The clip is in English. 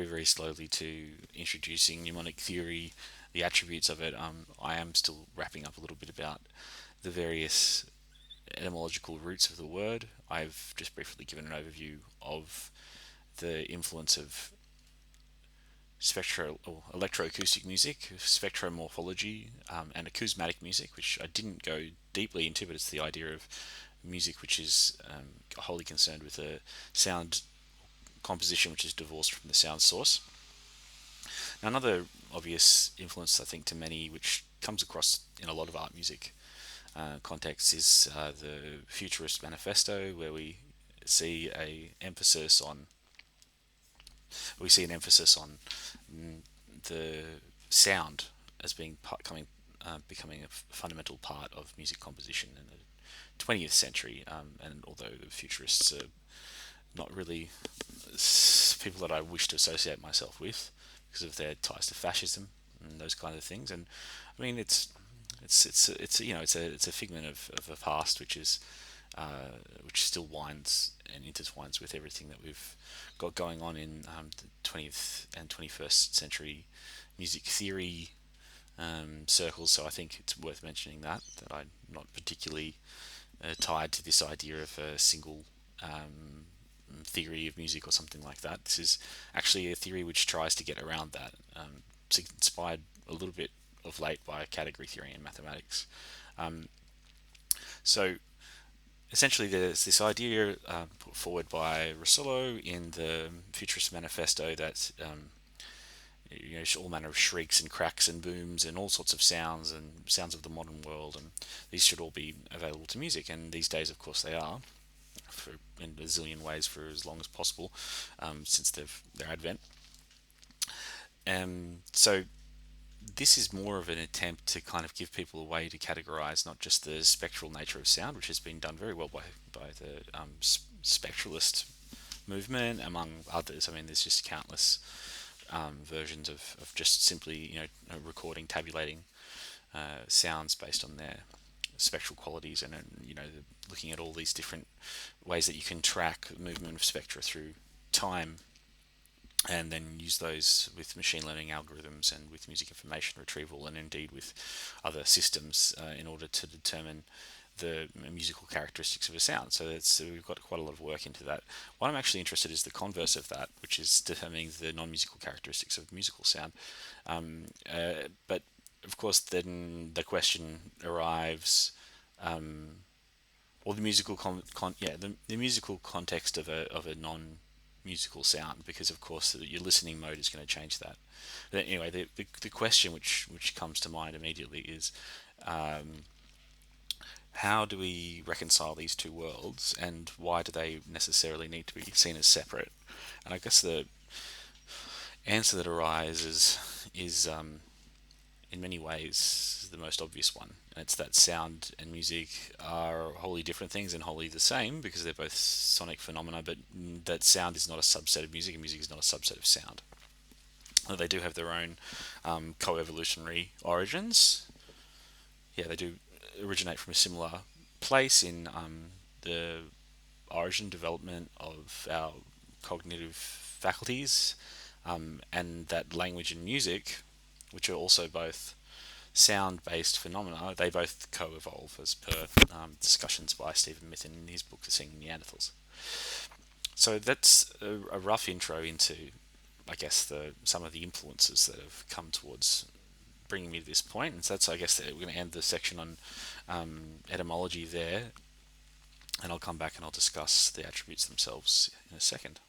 very slowly to introducing mnemonic theory, the attributes of it. I am still wrapping up a little bit about the various etymological roots of the word. I've just briefly given an overview of the influence of spectro or electroacoustic music, spectromorphology, and acousmatic music, which I didn't go deeply into, but it's the idea of music which is wholly concerned with a sound composition which is divorced from the sound source. Now, another obvious influence, I think, to many, which comes across in a lot of art music contexts, is the Futurist Manifesto, where see a emphasis on we see an emphasis on the sound as being becoming a fundamental part of music composition in the 20th century. And although the futurists are not really people that I wish to associate myself with because of their ties to fascism and those kind of things. And I mean, it's a figment of a past which still winds and intertwines with everything that we've got going on in the 20th and 21st century music theory circles. So I think it's worth mentioning that I'm not particularly tied to this idea of a single theory of music or something like that. This is actually a theory which tries to get around that. It's inspired a little bit of late by category theory in mathematics. So essentially, there's this idea put forward by Rousseau in the Futurist Manifesto that all manner of shrieks and cracks and booms and all sorts of sounds and sounds of the modern world, and these should all be available to music. And these days, of course, they are for in a zillion ways for as long as possible since their advent. So this is more of an attempt to kind of give people a way to categorize not just the spectral nature of sound, which has been done very well by the spectralist movement, among others. I mean, there's just countless versions of just simply recording, tabulating sounds based on their spectral qualities, and looking at all these different ways that you can track the movement of spectra through time, and then use those with machine learning algorithms and with music information retrieval, and indeed with other systems in order to determine the musical characteristics of a sound. So we've got quite a lot of work into that. What I'm actually interested in is the converse of that, which is determining the non-musical characteristics of musical sound. But of course, then the question arrives, or the musical the musical context of a non-musical sound, because of course your listening mode is going to change that. But anyway, the question which comes to mind immediately is, how do we reconcile these two worlds, and why do they necessarily need to be seen as separate? And I guess the answer that arises is in many ways the most obvious one. And it's that sound and music are wholly different things and wholly the same because they're both sonic phenomena, but that sound is not a subset of music and music is not a subset of sound. They do have their own co-evolutionary origins. Yeah, they do originate from a similar place in the origin development of our cognitive faculties, and that language and music, which are also both sound-based phenomena, they both co-evolve as per discussions by Stephen Mithin in his book The Singing Neanderthals. So that's a rough intro into, I guess, some of the influences that have come towards bringing me to this point. And so that's, I guess, we're going to end the section on etymology there, and I'll come back and I'll discuss the attributes themselves in a second.